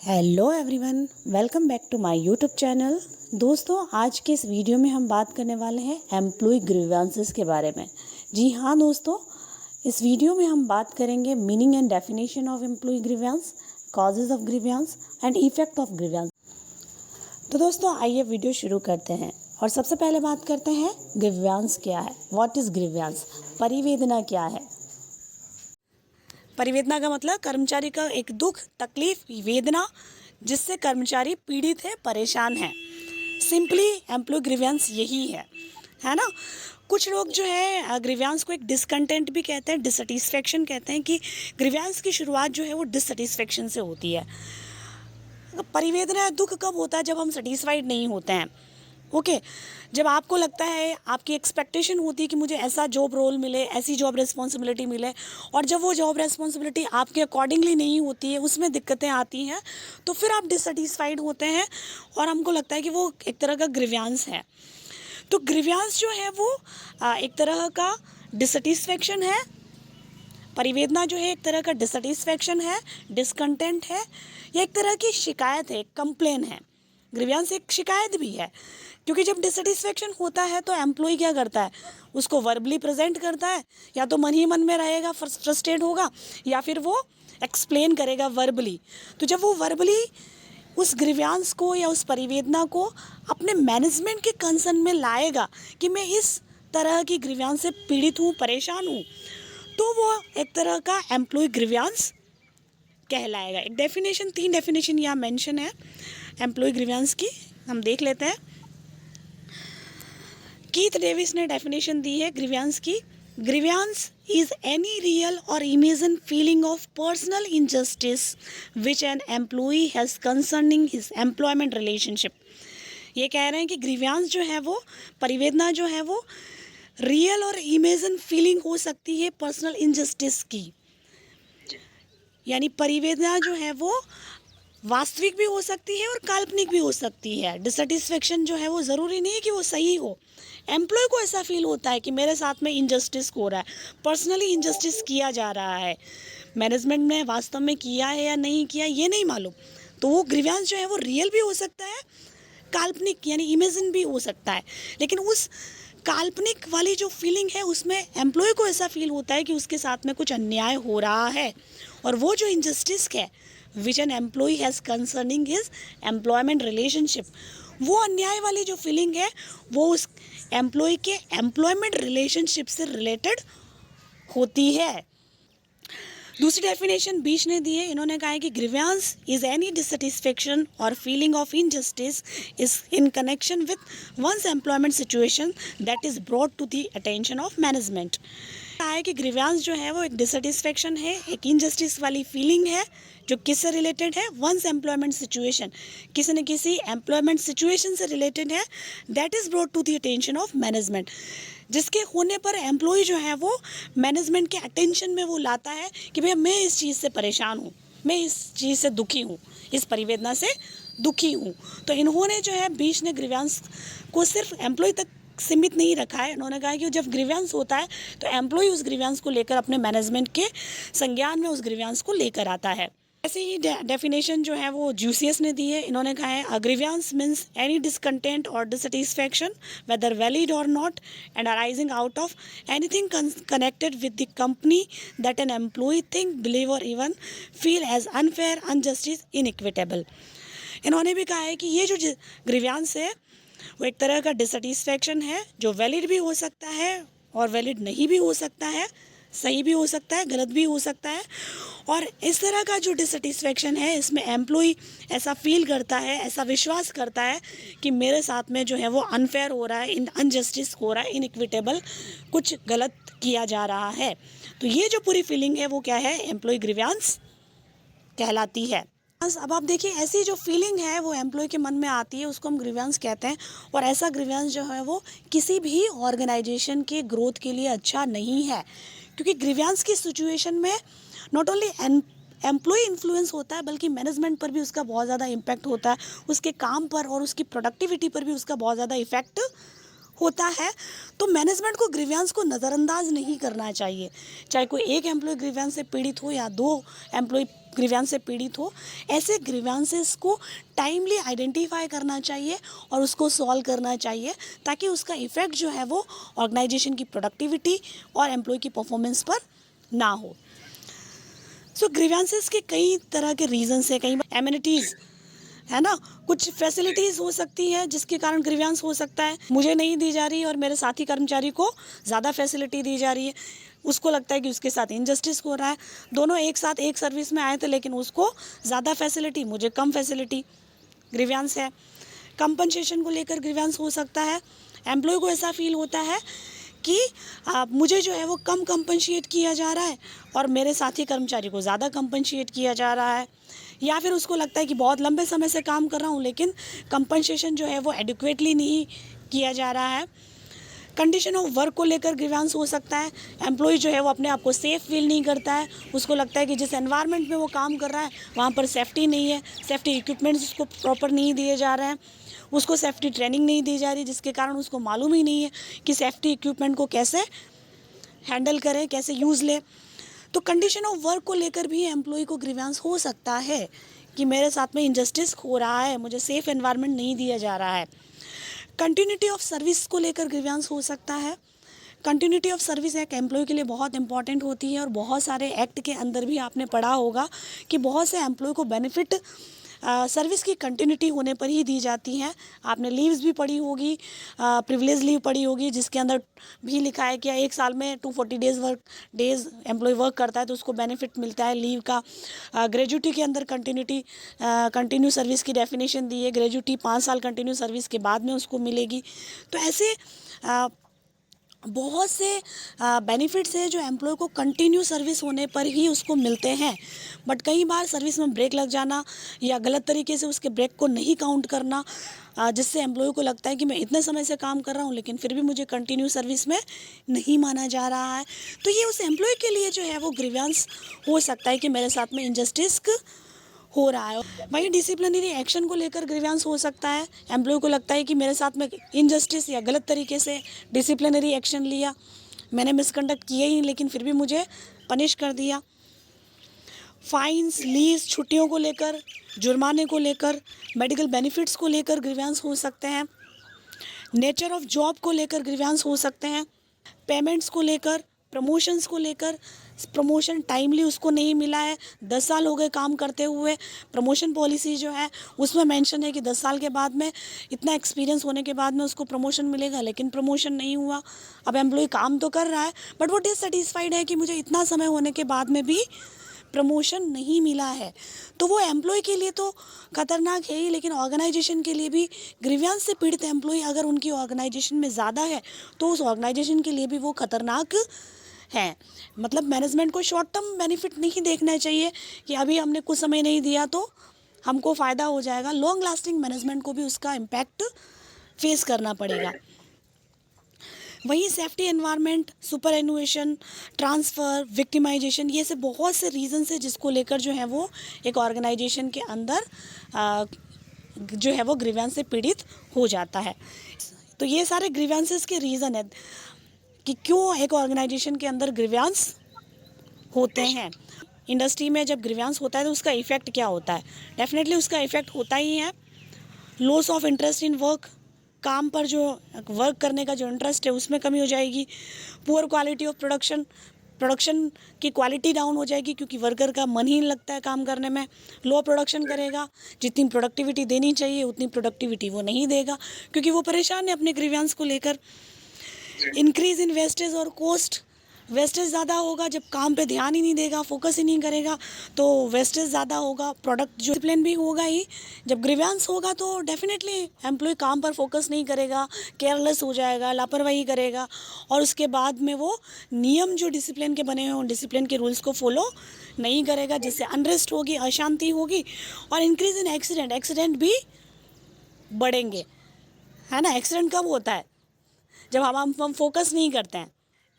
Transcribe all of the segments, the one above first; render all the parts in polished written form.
Hello everyone, welcome back to my YouTube channel. दोस्तों, आज के इस वीडियो में हम बात करने वाले हैं एम्प्लॉय ग्रीवेंसेस के बारे में। जी हाँ दोस्तों, इस वीडियो में हम बात करेंगे meaning and definition of employee grievance, causes of grievance and effect of grievance. तो दोस्तों, आइए वीडियो शुरू करते हैं। और सबसे पहले बात करते हैं ग्रीवेंस क्या है, व्हाट इज़ ग्रीवेंस, परिवेदना क्या है। परिवेदना का मतलब कर्मचारी का एक दुख, तकलीफ, वेदना जिससे कर्मचारी पीड़ित है, परेशान है। सिंपली एम्प्लॉय ग्रीवेंस यही है ना। कुछ लोग जो है ग्रीवेंस को एक डिसकंटेंट भी कहते हैं, डिससेटिस्फेक्शन कहते हैं कि ग्रीवेंस की शुरुआत जो है वो डिससेटिस्फेक्शन से होती है। परिवेदना दुख कब होता है? जब हम सेटिस्फाइड नहीं होते हैं। ओके, जब आपको लगता है, आपकी एक्सपेक्टेशन होती है कि मुझे ऐसा जॉब रोल मिले, ऐसी जॉब रिस्पॉन्सिबिलिटी मिले, और जब वो जॉब रिस्पॉन्सिबिलिटी आपके अकॉर्डिंगली नहीं होती है, उसमें दिक्कतें आती हैं, तो फिर आप डिससेटिस्फाइड होते हैं और हमको लगता है कि वो एक तरह का ग्रीवेंस है। तो ग्रीवेंस जो है वो एक तरह का डिससेटिस्फेक्शन है। परिवेदना जो है एक तरह का डिससेटिस्फेक्शन है, डिसकंटेंट है, या एक तरह की शिकायत है, कंप्लेन है। ग्रीवेंस एक शिकायत भी है, क्योंकि जब डिससेटिस्फेक्शन होता है तो एम्प्लॉय क्या करता है, उसको वर्बली प्रेजेंट करता है, या तो मन ही मन में रहेगा, फ्रस्ट्रेटेड होगा, या फिर वो एक्सप्लेन करेगा वर्बली। तो जब वो वर्बली उस ग्रीवेंस को या उस परिवेदना को अपने मैनेजमेंट के कंसर्न में लाएगा कि मैं इस तरह की ग्रीवेंस से पीड़ित हूँ, परेशान हूँ, तो वो एक तरह का एम्प्लॉय ग्रीवेंस कहलाएगा। एक डेफिनेशन, 3 डेफिनेशन यहाँ मेंशन है एम्प्लॉय ग्रीवेंस की, हम देख लेते हैं। कीथ डेविस ने डेफिनेशन दी है ग्रीवेंस की। Grievance is any real or imagine feeling of personal injustice which an employee has concerning his employment relationship. ये कह रहे हैं कि ग्रीवेंस जो है वो, परिवेदना जो है वो रियल और इमेजिन फीलिंग हो सकती है पर्सनल इनजस्टिस की। यानी परिवेदना जो है वो वास्तविक भी हो सकती है और काल्पनिक भी हो सकती है। डिससेटिस्फेक्शन जो है वो ज़रूरी नहीं है कि वो सही हो। एम्प्लॉय को ऐसा फील होता है कि मेरे साथ में इनजस्टिस हो रहा है, पर्सनली इनजस्टिस किया जा रहा है, मैनेजमेंट ने वास्तव में किया है या नहीं किया ये नहीं मालूम। तो वो ग्रीवेंस जो है वो रियल भी हो सकता है, काल्पनिक यानी इमेजिन भी हो सकता है। लेकिन उस काल्पनिक वाली जो फीलिंग है उसमें एम्प्लॉय को ऐसा फील होता है कि उसके साथ में कुछ अन्याय हो रहा है, और वो जो इनजस्टिस है which an employee has concerning his employment relationship, वो अन्याय वाली जो फीलिंग है वो उस एम्प्लॉय के एम्प्लॉयमेंट रिलेशनशिप से रिलेटेड होती है। दूसरी डेफिनेशन बीच ने दी है, इन्होंने कहा है कि grievance is any dissatisfaction or feeling of injustice is in connection with one's employment situation that is brought to the attention of management. कहा है कि ग्रीवेंस जो है वो एक डिससेटिस्फेक्शन है, एक इनजस्टिस वाली फीलिंग है जो किससे रिलेटेड है, वंस एम्प्लॉयमेंट सिचुएशन, किसी न किसी एम्प्लॉयमेंट सिचुएशन से रिलेटेड है, that is brought to the attention of management, जिसके होने पर एम्प्लॉय जो है वो मैनेजमेंट के अटेंशन में वो लाता है कि भैया मैं इस चीज़ से परेशान हूँ, मैं इस चीज़ से दुखी हूँ, इस परिवेदना से दुखी हूँ। तो इन्होंने जो है बीच ने ग्रीवेंस को सिर्फ एम्प्लॉय तक सीमित नहीं रखा है। उन्होंने कहा कि जब ग्रीवेंस होता है तो एम्प्लॉय उस ग्रीवेंस को लेकर अपने मैनेजमेंट के संज्ञान में उस ग्रीवेंस को लेकर आता है। ऐसे ही डेफिनेशन जो है वो जूसियस ने दी है। इन्होंने कहा है ग्रीवेंस मीन्स एनी डिसकंटेंट और डिससेटिस्फैक्शन वेदर वैलिड और not and arising out of anything connected with the company that an employ think, believe और even feel as unfair, injustice, inequitable. इन्होंने भी कहा है कि ये जो ग्रीवेंस है वो एक तरह का डिससेटिस्फैक्शन है जो वैलिड भी हो सकता है और वैलिड नहीं भी हो सकता है, सही भी हो सकता है, गलत भी हो सकता है। और इस तरह का जो डिससेटिस्फैक्शन है इसमें एम्प्लॉय ऐसा फील करता है, ऐसा विश्वास करता है कि मेरे साथ में जो है वो अनफेयर हो रहा है, अनजस्टिस हो रहा है, इनइक्विटेबल, कुछ गलत किया जा रहा है। तो ये जो पूरी फीलिंग है वो क्या है, एम्प्लॉय ग्रीवेंस कहलाती है। अब आप देखिए, ऐसी जो फीलिंग है वो एम्प्लॉय के मन में आती है उसको हम ग्रीवेंस कहते हैं। और ऐसा ग्रीवेंस जो है वो किसी भी ऑर्गेनाइजेशन के ग्रोथ के लिए अच्छा नहीं है, क्योंकि ग्रीवेंस की सिचुएशन में नॉट ओनली एम्प्लॉय इन्फ्लुएंस होता है बल्कि मैनेजमेंट पर भी उसका बहुत ज़्यादा इम्पैक्ट होता है, उसके काम पर और उसकी प्रोडक्टिविटी पर भी उसका बहुत ज़्यादा इफेक्ट होता है। तो मैनेजमेंट को ग्रीवेंस को नज़रअंदाज नहीं करना चाहिए, चाहे कोई एक एम्प्लॉय ग्रीवेंस से पीड़ित हो या 2 एम्प्लॉय ग्रीवियंस से पीड़ित हो, ऐसे ग्रीवियंसेस को टाइमली आइडेंटिफाई करना चाहिए और उसको सॉल्व करना चाहिए, ताकि उसका इफ़ेक्ट जो है वो ऑर्गेनाइजेशन की प्रोडक्टिविटी और एम्प्लॉय की परफॉर्मेंस पर ना हो। सो ग्रीवियंसेस के कई तरह के रीजंस है, कई एमिनिटीज़ है ना, कुछ फैसिलिटीज़ हो सकती है जिसके कारण ग्रीवियंस हो सकता है। मुझे नहीं दी जा रही और मेरे साथी कर्मचारी को ज़्यादा फैसिलिटी दी जा रही है, उसको लगता है कि उसके साथ इनजस्टिस हो रहा है। दोनों एक साथ एक सर्विस में आए थे लेकिन उसको ज़्यादा फैसिलिटी, मुझे कम फैसिलिटी, ग्रीवियंस है। कंपनसेशन को लेकर ग्रीवियंस हो सकता है। एम्प्लॉय को ऐसा फील होता है कि मुझे जो है वो कम कंपनशिएट किया जा रहा है और मेरे साथी कर्मचारी को ज़्यादा कंपनशिएट किया जा रहा है, या फिर उसको लगता है कि बहुत लंबे समय से काम कर रहा हूँ लेकिन कंपनसेशन जो है वो एडिक्वेटली नहीं किया जा रहा है। कंडीशन ऑफ वर्क को लेकर ग्रीवियंस हो सकता है। एम्प्लॉय जो है वो अपने आप को सेफ़ फील नहीं करता है, उसको लगता है कि जिस एनवायरनमेंट में वो काम कर रहा है वहाँ पर सेफ्टी नहीं है, सेफ्टी इक्विपमेंट्स उसको प्रॉपर नहीं दिए जा रहे हैं, उसको सेफ्टी ट्रेनिंग नहीं दी जा रही, जिसके कारण उसको मालूम ही नहीं है कि सेफ्टी इक्विपमेंट को कैसे हैंडल करें, कैसे यूज़ ले। तो कंडीशन ऑफ वर्क को लेकर भी एम्प्लॉय को ग्रीवियंस हो सकता है कि मेरे साथ में इंजस्टिस हो रहा है, मुझे सेफ़ एनवायरनमेंट नहीं दिया जा रहा है। कंटिन्यूटी ऑफ सर्विस को लेकर ग्रीवियंस हो सकता है। कंटिन्यूटी ऑफ सर्विस एक एम्प्लॉय के लिए बहुत इंपॉर्टेंट होती है और बहुत सारे एक्ट के अंदर भी आपने पढ़ा होगा कि बहुत से एम्प्लॉय को बेनिफिट सर्विस की कंटिन्यूटी होने पर ही दी जाती हैं। आपने लीव्स भी पढ़ी होगी, प्रिविलेज लीव पढ़ी होगी, जिसके अंदर भी लिखा है कि 1 साल में 240 डेज एम्प्लॉय वर्क करता है तो उसको बेनिफिट मिलता है लीव का। ग्रेजुटी के अंदर कंटिन्यू सर्विस की डेफिनेशन दी है। ग्रेजुटी 5 साल कंटिन्यू सर्विस के बाद में उसको मिलेगी। तो ऐसे बहुत से बेनिफिट्स हैं जो एम्प्लॉय को कंटिन्यू सर्विस होने पर ही उसको मिलते हैं। बट कई बार सर्विस में ब्रेक लग जाना या गलत तरीके से उसके ब्रेक को नहीं काउंट करना, जिससे एम्प्लॉय को लगता है कि मैं इतने समय से काम कर रहा हूँ लेकिन फिर भी मुझे कंटिन्यू सर्विस में नहीं माना जा रहा है। तो ये उस एम्प्लॉय के लिए जो है वो ग्रीवियंस हो सकता है कि मेरे साथ में इंजस्टिस हो रहा है। वहीं डिसिप्लिनरी एक्शन को लेकर ग्रीवियंस हो सकता है। एम्प्लॉय को लगता है कि मेरे साथ में इनजस्टिस या गलत तरीके से डिसिप्लिनरी एक्शन लिया, मैंने मिसकंडक्ट किए ही लेकिन फिर भी मुझे पनिश कर दिया। फाइन्स, लीव्स, छुट्टियों को लेकर, जुर्माने को लेकर, मेडिकल बेनिफिट्स को लेकर ग्रीवियंस हो सकते हैं। नेचर ऑफ जॉब को लेकर ग्रीवियंस हो सकते हैं। पेमेंट्स को लेकर, प्रमोशंस को लेकर, प्रमोशन टाइमली उसको नहीं मिला है, 10 साल हो गए काम करते हुए, प्रमोशन पॉलिसी जो है उसमें मेंशन है कि 10 साल के बाद में इतना एक्सपीरियंस होने के बाद में उसको प्रमोशन मिलेगा, लेकिन प्रमोशन नहीं हुआ। अब एम्प्लॉय काम तो कर रहा है बट वो डिससेटिस्फाइड है कि मुझे इतना समय होने के बाद में भी प्रमोशन नहीं मिला है। तो वो एम्प्लॉय के लिए तो खतरनाक है ही, लेकिन ऑर्गेनाइजेशन के लिए भी ग्रीवियंस से पीड़ित एम्प्लॉय अगर उनकी ऑर्गेनाइजेशन में ज़्यादा है तो उस ऑर्गेनाइजेशन के लिए भी वो खतरनाक है। मतलब मैनेजमेंट को शॉर्ट टर्म बेनिफिट नहीं देखना चाहिए कि अभी हमने कुछ समय नहीं दिया तो हमको फ़ायदा हो जाएगा। लॉन्ग लास्टिंग मैनेजमेंट को भी उसका इम्पैक्ट फेस करना पड़ेगा। वहीं safety environment, superannuation, transfer, victimisation, ये से बहुत से रीज़न्स है जिसको लेकर जो है वो एक ऑर्गेनाइजेशन के अंदर जो है वो ग्रीवियंस से पीड़ित हो जाता है। तो ये सारे ग्रीवियंसेस के रीज़न है कि क्यों एक ऑर्गेनाइजेशन के अंदर ग्रीवियंस होते हैं। इंडस्ट्री में जब ग्रीवियंस होता है तो उसका इफ़ेक्ट क्या होता है? डेफिनेटली उसका इफ़ेक्ट होता ही है loss of interest in work, काम पर जो वर्क करने का जो इंटरेस्ट है उसमें कमी हो जाएगी। पुअर क्वालिटी ऑफ प्रोडक्शन की क्वालिटी डाउन हो जाएगी क्योंकि वर्कर का मन ही नहीं लगता है काम करने में। लो प्रोडक्शन करेगा, जितनी प्रोडक्टिविटी देनी चाहिए उतनी प्रोडक्टिविटी वो नहीं देगा क्योंकि वो परेशान है अपने ग्रीवियंस को लेकर। इंक्रीज इन वेस्टेज और कॉस्ट, वेस्टेज ज़्यादा होगा जब काम पे ध्यान ही नहीं देगा, फोकस ही नहीं करेगा तो वेस्टेज ज़्यादा होगा। प्रोडक्ट जो डिसिप्लिन भी होगा ही। जब ग्रीवियंस होगा तो डेफिनेटली एम्प्लॉय काम पर फोकस नहीं करेगा, केयरलेस हो जाएगा, लापरवाही करेगा और उसके बाद में वो नियम जो डिसिप्लिन के बने हुए उन डिसिप्लिन के रूल्स को फॉलो नहीं करेगा, जिससे अनरेस्ट होगी, अशांति होगी और इंक्रीज इन एक्सीडेंट भी बढ़ेंगे, है ना। एक्सीडेंट कब होता है? जब हम फोकस नहीं करते हैं।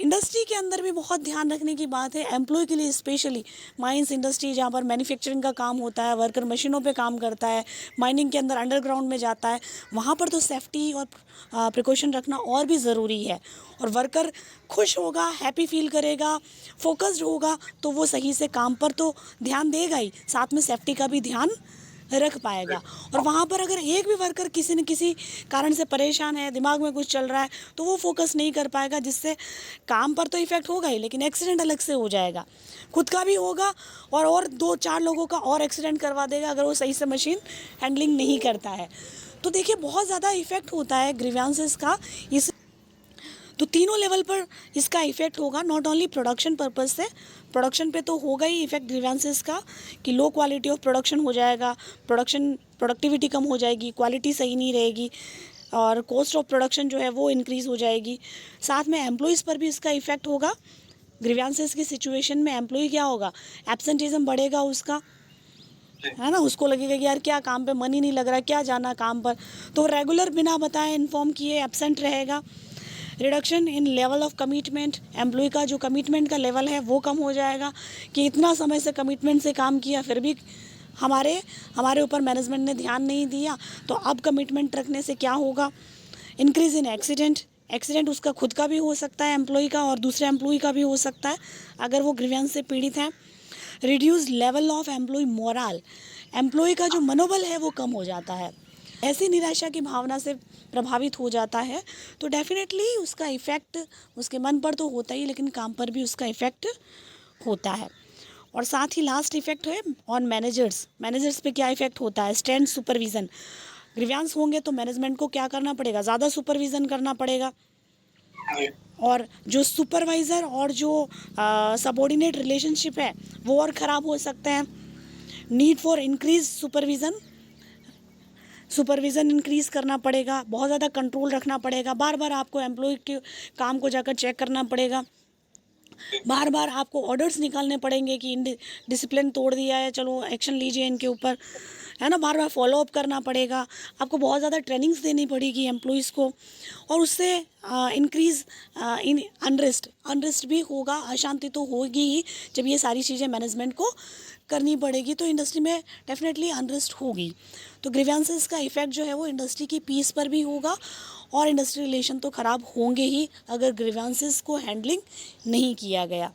इंडस्ट्री के अंदर भी बहुत ध्यान रखने की बात है, एम्प्लॉय के लिए स्पेशली। माइंस इंडस्ट्री जहाँ पर मैन्युफैक्चरिंग का काम होता है, वर्कर मशीनों पे काम करता है, माइनिंग के अंदर अंडरग्राउंड में जाता है, वहाँ पर तो सेफ्टी और प्रिकॉशन रखना और भी ज़रूरी है। और वर्कर खुश होगा, हैप्पी फील करेगा, फोकस्ड होगा, तो वो सही से काम पर तो ध्यान देगा ही, साथ में सेफ्टी का भी ध्यान रख पाएगा। और वहाँ पर अगर एक भी वर्कर किसी न किसी कारण से परेशान है, दिमाग में कुछ चल रहा है, तो वो फोकस नहीं कर पाएगा, जिससे काम पर तो इफ़ेक्ट होगा ही, लेकिन एक्सीडेंट अलग से हो जाएगा, खुद का भी होगा और 2-4 लोगों का और एक्सीडेंट करवा देगा अगर वो सही से मशीन हैंडलिंग नहीं करता है। तो देखिए बहुत ज़्यादा इफ़ेक्ट होता है ग्रीवेंसेस का। इस तो तीनों लेवल पर इसका इफ़ेक्ट होगा, नॉट ओनली प्रोडक्शन पर्पज़ से, प्रोडक्शन पे तो होगा ही इफ़ेक्ट ग्रीवेंसेस का कि लो क्वालिटी ऑफ प्रोडक्शन हो जाएगा, प्रोडक्टिविटी कम हो जाएगी, क्वालिटी सही नहीं रहेगी और कॉस्ट ऑफ प्रोडक्शन जो है वो इंक्रीज़ हो जाएगी। साथ में एम्प्लॉयज़ पर भी इसका इफ़ेक्ट होगा। ग्रीवेंसेस की सिचुएशन में एम्प्लॉय क्या होगा, एब्सेंटिज्म बढ़ेगा उसका, है ना, उसको लगेगा कि यार क्या काम पे मन ही नहीं लग रहा, क्या जाना काम पर, तो रेगुलर बिना बताए इन्फॉर्म किए एब्सेंट रहेगा। Reduction in level of commitment, employee का जो कमिटमेंट का लेवल है वो कम हो जाएगा कि इतना समय से कमिटमेंट से काम किया फिर भी हमारे ऊपर मैनेजमेंट ने ध्यान नहीं दिया, तो अब कमिटमेंट रखने से क्या होगा। इंक्रीज़ इन एक्सीडेंट उसका खुद का भी हो सकता है एम्प्लॉय का और दूसरे एम्प्लॉय का भी हो सकता है अगर वो ग्रीवेंस से पीड़ित हैं। Reduce level of employee morale, employee का जो मनोबल है वो कम हो जाता है, ऐसी निराशा की भावना से प्रभावित हो जाता है, तो डेफिनेटली उसका इफ़ेक्ट उसके मन पर तो होता ही, लेकिन काम पर भी उसका इफ़ेक्ट होता है। और साथ ही लास्ट इफ़ेक्ट है ऑन मैनेजर्स पे क्या इफ़ेक्ट होता है, स्ट्रेंथ सुपरविज़न। ग्रीवेंस होंगे तो मैनेजमेंट को क्या करना पड़ेगा, ज़्यादा सुपरविज़न करना पड़ेगा, और जो सुपरवाइज़र और जो सबॉर्डिनेट रिलेशनशिप है वो और ख़राब हो सकते हैं। Need for increase supervision increase करना पड़ेगा, बहुत ज़्यादा कंट्रोल रखना पड़ेगा, बार बार आपको एम्प्लॉय के काम को जाकर चेक करना पड़ेगा, बार बार आपको ऑर्डर्स निकालने पड़ेंगे कि डिसिप्लिन तोड़ दिया है, चलो एक्शन लीजिए इनके ऊपर, है ना, बार बार फॉलोअप करना पड़ेगा, आपको बहुत ज़्यादा ट्रेनिंग्स देनी पड़ेगी एम्प्लॉयज़ को, और उससे इंक्रीज़ इन अनरेस्ट भी होगा, अशांति तो होगी ही जब ये सारी चीज़ें मैनेजमेंट को करनी पड़ेगी, तो इंडस्ट्री में डेफिनेटली अनरेस्ट होगी। तो ग्रीवेंसेस का इफ़ेक्ट जो है वो इंडस्ट्री की पीस पर भी होगा और इंडस्ट्री रिलेशन तो ख़राब होंगे ही अगर ग्रीवेंसेस को हैंडलिंग नहीं किया गया।